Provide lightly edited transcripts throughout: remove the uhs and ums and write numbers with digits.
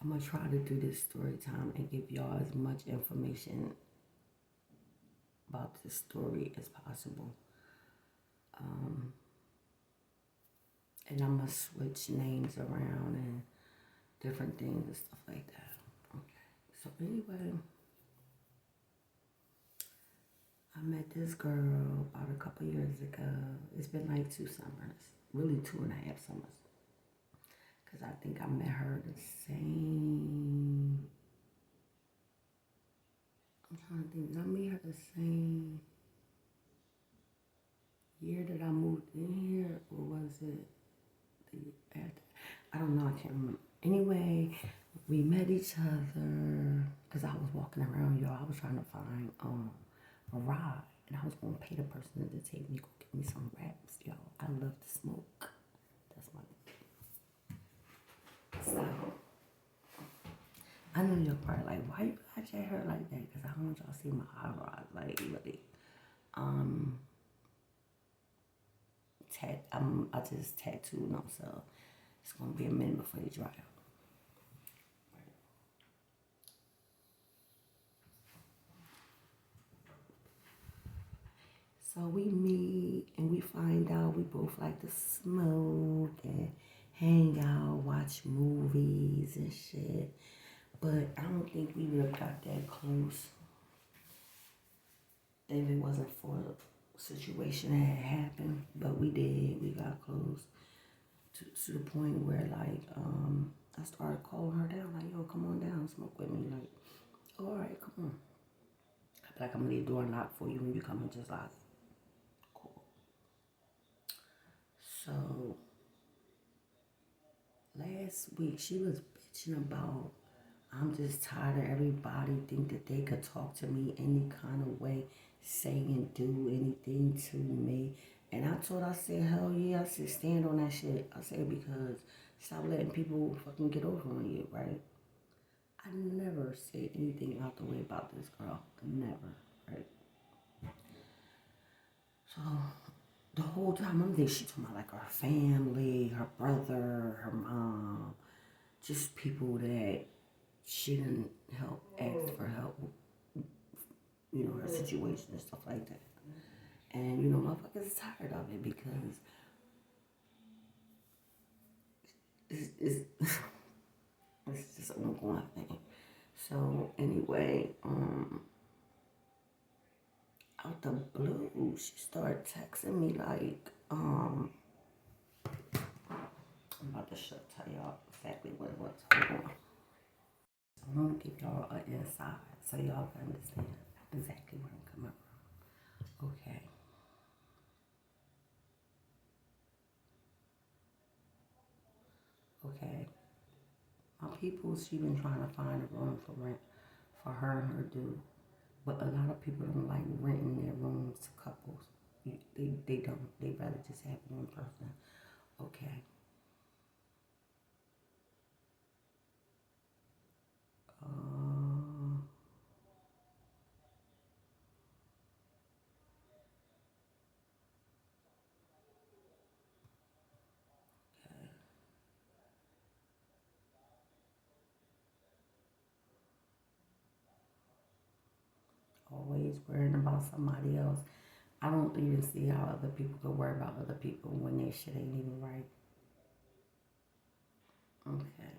I'm going to try to do this story time and give y'all as much information about this story as possible. And I'm going to switch names around and different things and stuff like that. Okay. So anyway, I met this girl about a couple years ago. It's been like 2 summers. Really 2.5 summers. Because I think I met her the same... I'm trying to think. Did I meet her the same year that I moved in here? Or was it the year after? I don't know. I can't remember. Anyway, we met each other because I was walking around, y'all. I was trying to find a ride. And I was going to pay the person to take me, go get me some wraps, y'all. I love to smoke. That's my thing. So, I know you're probably like, why you got your hair like that? Because I don't want y'all to see my eyebrows. Like, really. I just tattooed them, so it's going to be a minute before they dry out. So we meet and we find out we both like to smoke and hang out, watch movies and shit. But I don't think we would have got that close if it wasn't for a situation that had happened. But we did. We got close to the point where like I started calling her down like, yo, come on down, smoke with me. Like, oh, all right, come on. I feel like I'm gonna leave the door unlocked for you when you come and just lock it. Cool. So last week she was bitching about I'm just tired of everybody think that they could talk to me any kind of way, say and do anything to me. And I told her, I said, hell yeah, I said, stand on that shit. I said, because stop letting people fucking get over on you, right? I never said anything out the way about this girl. Never, right? So the whole time I'm there, she talking about like her family, her brother, her mom, just people that she didn't help, ask for help, you know, her situation and stuff like that. And, you know, motherfuckers is tired of it because it's it's just an ongoing thing. So, anyway, out the blue, she started texting me like, I'm about to tell y'all exactly what it was. Hold on. I'm gonna give y'all an inside so y'all can understand exactly where I'm coming from. Okay. Okay. My people, she been trying to find a room for rent for her and her dude. But a lot of people don't like renting their rooms to couples. They don't. They rather just have one person. Okay. Uh, always worrying about somebody else. I don't even see how other people could worry about other people when their shit ain't even right. Okay.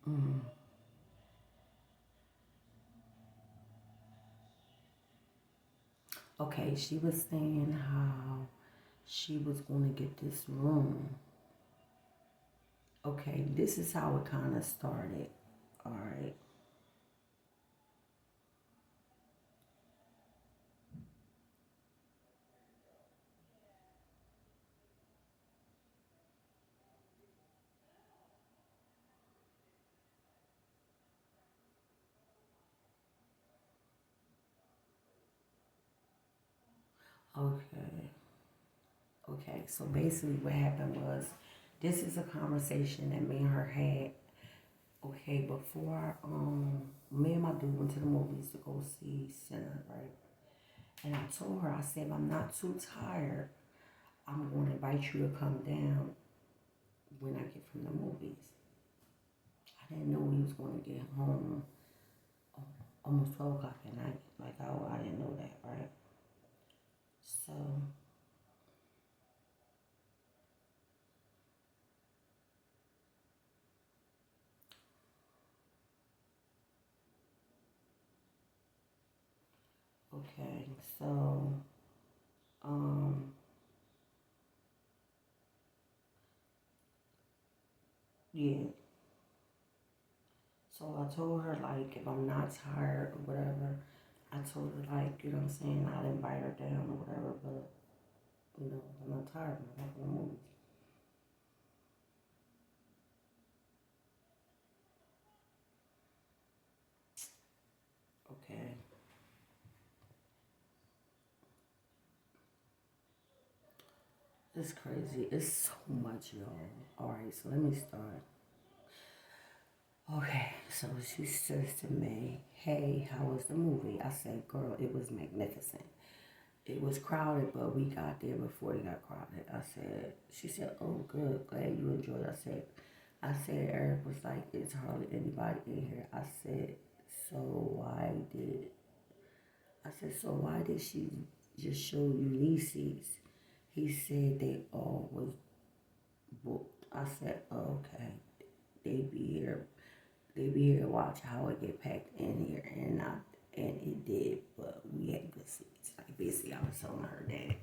Mm. Okay, she was saying how she was going to get this room. Okay, this is how it kind of started. All right. Okay. Okay, so basically what happened was this is a conversation that me and her had Okay, before me and my dude went to the movies to go see Sinner, right? And I told her, I said, if I'm not too tired, I'm going to invite you to come down when I get from the movies. I didn't know he was going to get home almost 12 o'clock at night. Like, I didn't know that, right? So, okay, so, um, yeah. So I told her, like, if I'm not tired or whatever, I told her, like, you know what I'm saying, I'd invite her down or whatever, but, you know, I'm not tired, I'm not going to move. Okay, it's crazy. It's so much, y'all. All right, so let me start. Okay, so she says to me, hey, how was the movie? I said, girl, it was magnificent. It was crowded, but we got there before it got crowded. She said, oh, good, glad you enjoyed it. I said, Eric was like, it's hardly anybody in here. So why did, so why did she just show you these seats? He said they all was booked. I said, oh, okay, they be here they be here to watch how it get packed in here, and it did, but we had good seats. Like basically, I was telling her that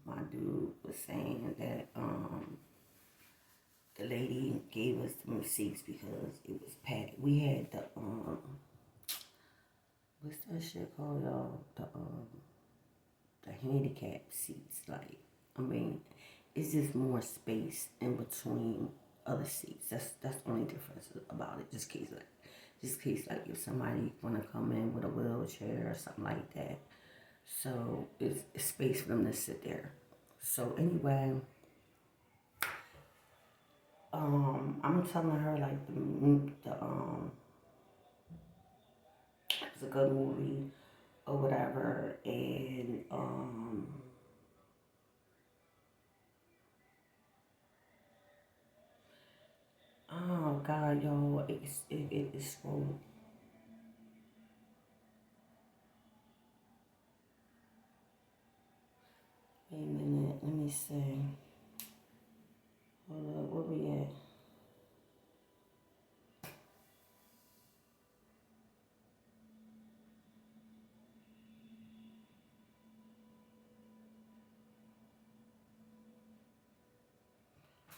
my dude was saying that the lady gave us some seats because it was packed. We had the what's that shit called, y'all? The handicap seats. Like, I mean, it's just more space in between other seats. That's the only difference about it. Just in case like if somebody wanna come in with a wheelchair or something like that. So it's space for them to sit there. So anyway, I'm telling her like it's a good movie or whatever, and oh god, yo, it's so. Wait a minute, let me see. Hold up, where we at?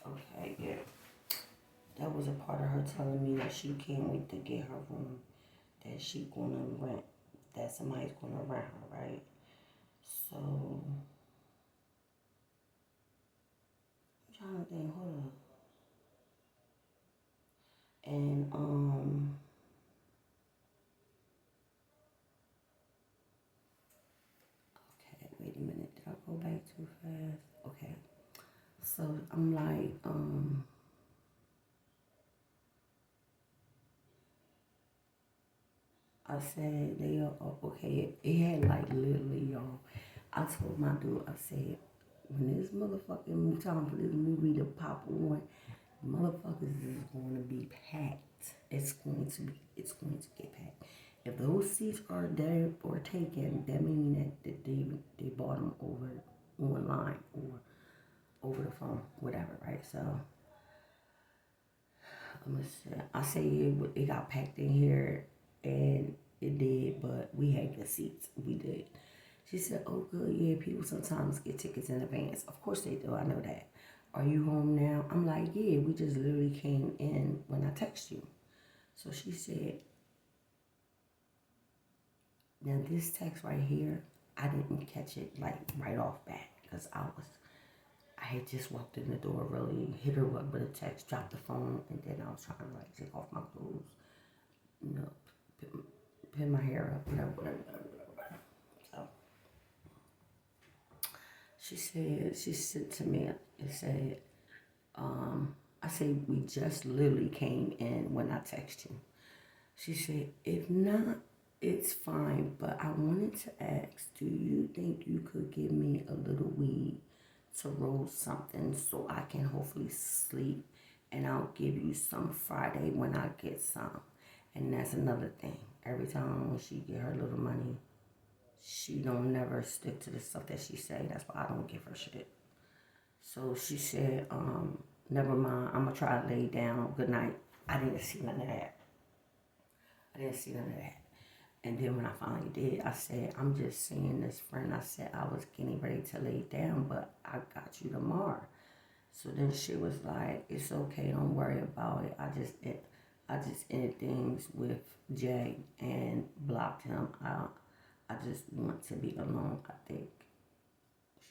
Okay, yeah. That was a part of her telling me that she can't wait to get her room, that she gonna rent, that somebody's gonna rent her, right? So, I'm trying to think, hold up. And, okay, wait a minute, did I go back too fast? Okay, so I'm like, I said they are okay. It had like literally, y'all. I told my dude, I said, when this motherfucking time for this movie to pop on, motherfuckers is going to be packed. It's going to get packed. If those seats are there or taken, that means that they bought them over online or over the phone, whatever, right? So I'm gonna say, I say it got packed in here, and it did, but we had good seats. We did. She said, oh, good, yeah, people sometimes get tickets in advance. Of course they do, I know that. Are you home now? I'm like, yeah, we just literally came in when I text you. So she said, now this text right here, I didn't catch it like right off bat because I had just walked in the door, really hit her up with a text, dropped the phone, and then I was trying to like take off my clothes, you know, pin my hair up, whatever. So she said to me and said, I said, we just literally came in when I texted you. She said, if not, it's fine, but I wanted to ask, do you think you could give me a little weed to roll something so I can hopefully sleep, and I'll give you some Friday when I get some. And that's another thing. Every time when she get her little money, she don't never stick to the stuff that she say. That's why I don't give her shit. So she said, never mind, I'm gonna try to lay down. Good night. I didn't see none of that. I didn't see none of that. And then when I finally did, I said, I'm just seeing this friend. I said, I was getting ready to lay down, but I got you tomorrow. So then she was like, it's okay, don't worry about it. I just ended things with Jay and blocked him out. I just want to be alone, I think.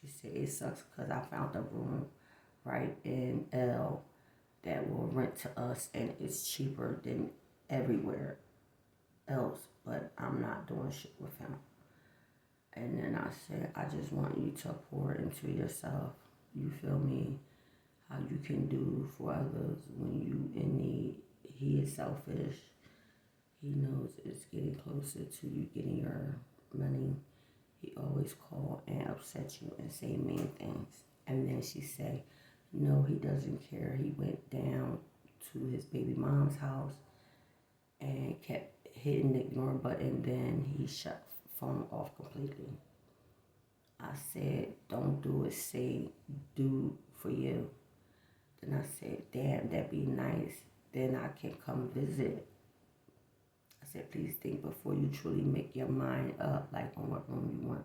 She said, it sucks because I found a room right in L that will rent to us, and it's cheaper than everywhere else, but I'm not doing shit with him. And then I said, I just want you to pour into yourself. You feel me? How you can do for others when you in need. He is selfish. He knows it's getting closer to you getting your money. He always call and upset you and say mean things. And then she said, no, he doesn't care. He went down to his baby mom's house and kept hitting the ignore button. Then he shut the phone off completely. I said, don't do it. Say, do for you. Then I said, damn, that'd be nice. Then I can come visit. I said, please think before you truly make your mind up, like on what room you want.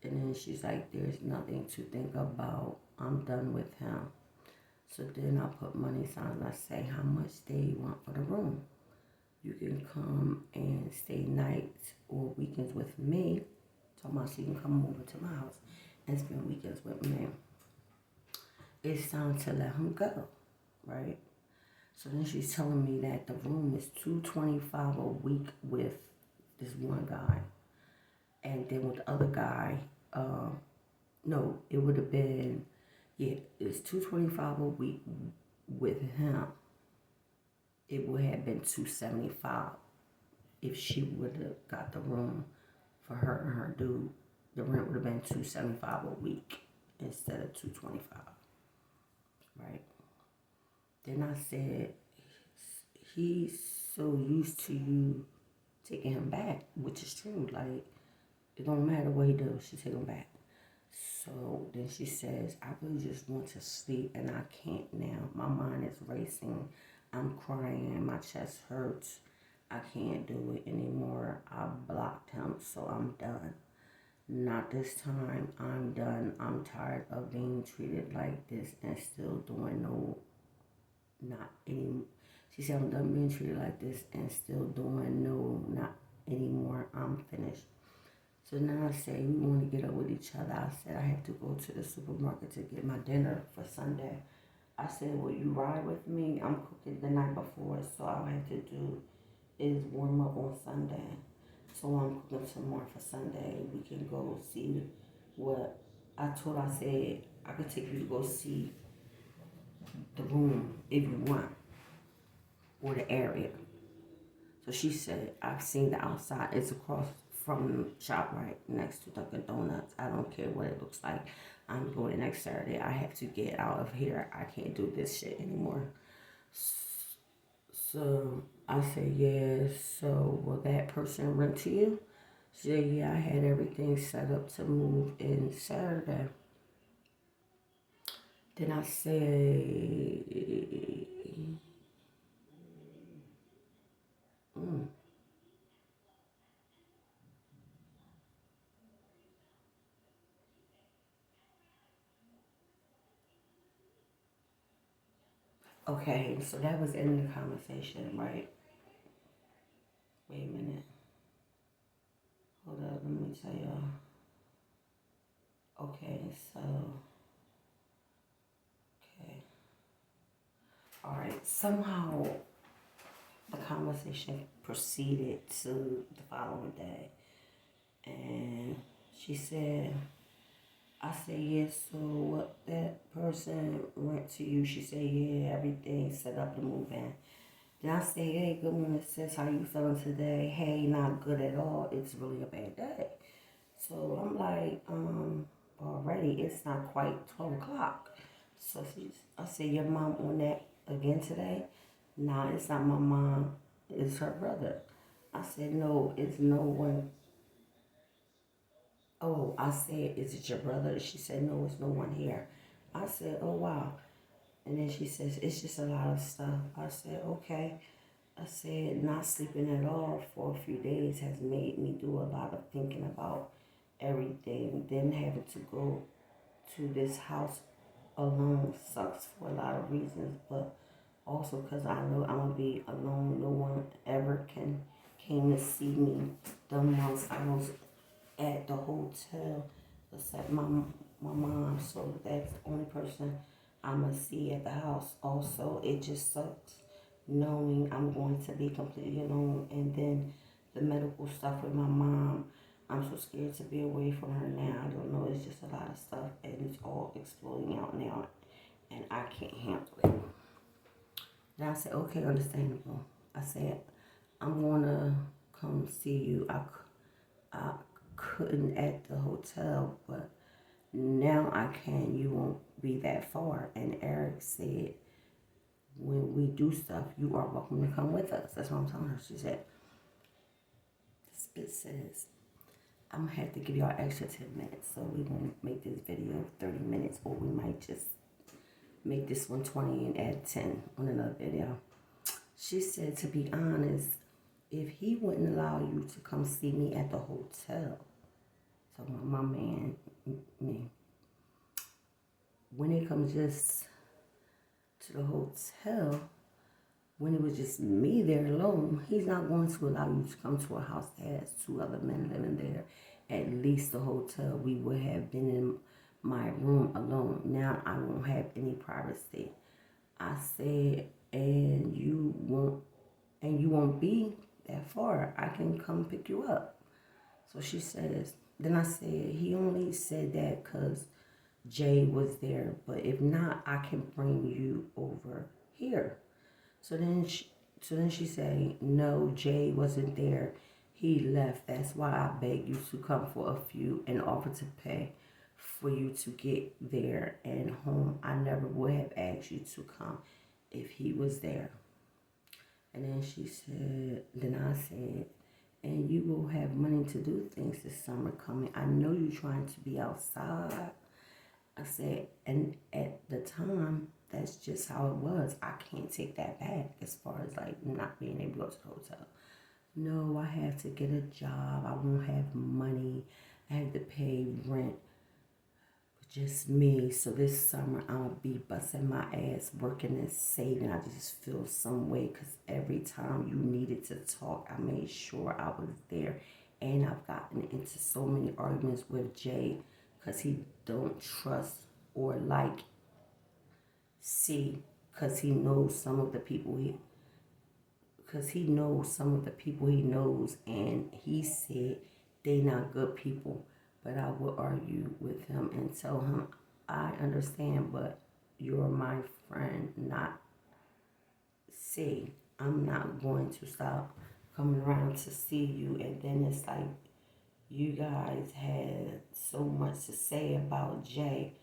And then she's like, there's nothing to think about. I'm done with him. So then I put money signs. I say, how much they want for the room? You can come and stay nights or weekends with me. Talking about she can come over to my house and spend weekends with me. It's time to let him go, right? So then she's telling me that the room is $225 a week with this one guy. And then with the other guy, no, it would have been, yeah, it's $225 a week with him. It would have been $275 if she would have got the room for her and her dude. The rent would have been $275 a week instead of $225, right? Then I said, he's so used to you taking him back, which is true. Like, it don't matter what he does, she take him back. So then she says, I really just want to sleep and I can't now. My mind is racing. I'm crying. My chest hurts. I can't do it anymore. I blocked him, so I'm done. Not this time. I'm done. I'm tired of being treated like this and still doing not any. She said, I'm done being treated like this and still doing not anymore. I'm finished. So now I say, we want to get up with each other. I said, I have to go to the supermarket to get my dinner for Sunday. I said, will you ride with me? I'm cooking the night before, so all I have to do is warm up on Sunday. So I'm cooking some more for Sunday. We can go see what I told her. I said, I could take you to go see the room if you want, or the area. So she said, I've seen the outside. It's across from ShopRite next to Dunkin' Donuts. I don't care what it looks like. I'm going next Saturday. I have to get out of here. I can't do this shit anymore. So I said, yeah, so will that person rent to you? She said, yeah, I had everything set up to move in Saturday. Then I said, okay, so that was in the conversation, right? Wait a minute. Hold up, let me tell y'all. Okay, so, okay. All right, somehow the conversation proceeded to the following day. And she said, I said, yes, so what that person went to you, she said, yeah, everything set up to move in. Then I said, hey, good morning, sis, how you feeling today? Hey, not good at all, it's really a bad day. So I'm like, already, it's not quite 12 o'clock. So I said, your mom on that again today? Nah, it's not my mom, it's her brother. I said, no, it's no one. Oh, I said, is it your brother? She said, no, it's no one here. I said, oh, wow. And then she says, it's just a lot of stuff. I said, okay. I said, not sleeping at all for a few days has made me do a lot of thinking about everything. Then having to go to this house alone sucks for a lot of reasons, but also because I know I'm going to be alone. No one ever came to see me the months I was at the hotel except my mom. So that's the only person I'm going to see at the house. Also, it just sucks knowing I'm going to be completely alone. And then the medical stuff with my mom, I'm so scared to be away from her now. I don't know. It's just a lot of stuff, and it's all exploding out now, and I can't handle it. Then I said, okay, understandable. I said, I'm going to come see you. I couldn't at the hotel, but now I can. You won't be that far. And Eric said, when we do stuff, you are welcome to come with us. That's what I'm telling her. She said, this bit says, I'm going to have to give y'all extra 10 minutes. So we won't make this video 30 minutes, or we might just make this one 20 and add 10 on another video. She said, to be honest, if he wouldn't allow you to come see me at the hotel, so my man, me, when it comes just to the hotel, when it was just me there alone, he's not going to allow you to come to a house that has two other men living there. At least the hotel, we would have been in my room alone. Now I won't have any privacy. I said, and you won't be that far. I can come pick you up. So she says, then I said, he only said that because Jay was there, but if not, I can bring you over here. So then she said, no, Jay wasn't there. He left. That's why I begged you to come for a few and offer to pay for you to get there and home. I never would have asked you to come if he was there. And then she said, then I said, and you will have money to do things this summer coming. I know you're trying to be outside. I said, and at the time, that's just how it was. I can't take that back as far as like not being able to go to the hotel. No, I have to get a job. I won't have money. I have to pay rent. But just me. So this summer, I'll be busting my ass, working and saving. I just feel some way because every time you needed to talk, I made sure I was there. And I've gotten into so many arguments with Jay because he don't trust or like C, because he knows some of the people he knows, and he said they not good people. But I will argue with him and tell him, I understand, but you're my friend, not C. I'm not going to stop coming around to see you. And then it's like, you guys had so much to say about Jay,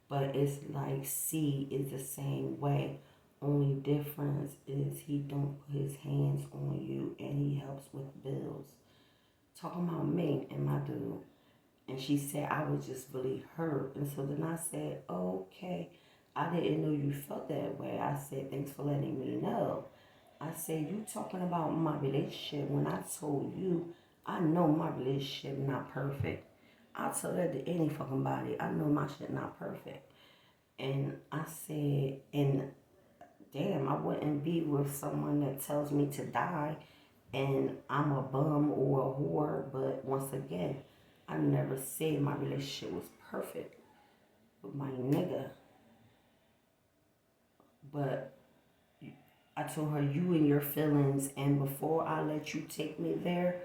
but it's like C is the same way. Only difference is he don't put his hands on you and he helps with bills. Talking about me and my dude. And she said I was just really hurt. And so then I said, oh, okay, I didn't know you felt that way. I said, thanks for letting me know. I said, you talking about my relationship when I told you I know my relationship not perfect. I'll tell that to any fucking body. I know my shit not perfect. And I said, and damn, I wouldn't be with someone that tells me to die and I'm a bum or a whore. But once again, I never said my relationship was perfect with my nigga. But I told her, you and your feelings, and before I let you take me there,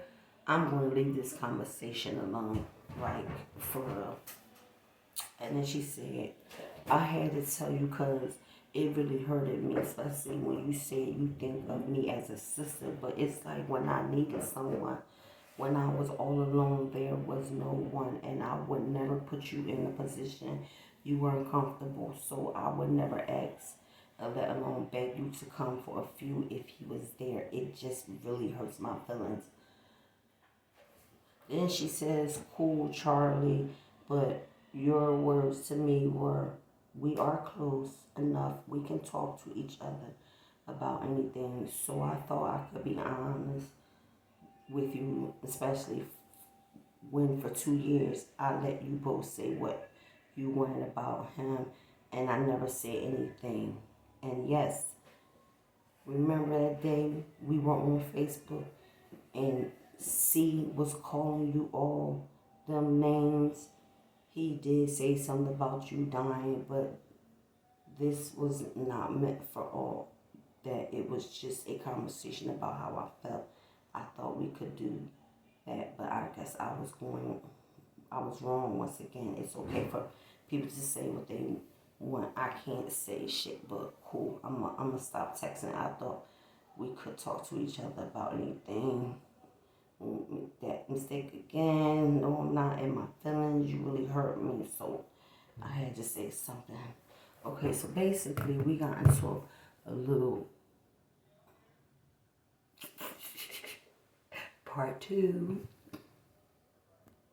I'm going to leave this conversation alone, like, for real. And then she said, I had to tell you because it really hurted me, especially when you said you think of me as a sister. But it's like when I needed someone, when I was all alone, there was no one. And I would never put you in a position you weren't comfortable. So I would never ask, let alone beg you to come for a few if he was there. It just really hurts my feelings. Then she says, cool, Charlie, but your words to me were, we are close enough. We can talk to each other about anything. So I thought I could be honest with you, especially when for 2 years I let you both say what you wanted about him and I never said anything. And yes, remember that day we were on Facebook and C was calling you all them names. He did say something about you dying, but this was not meant for all that. It was just a conversation about how I felt. I thought we could do that, but I guess I was wrong once again. It's okay for people to say what they want. I can't say shit, but cool. I'm gonna stop texting. I thought we could talk to each other about anything. That mistake again. No, I'm not in my feelings. You really hurt me, so I had to say something. Okay, so basically we got into a little part 2.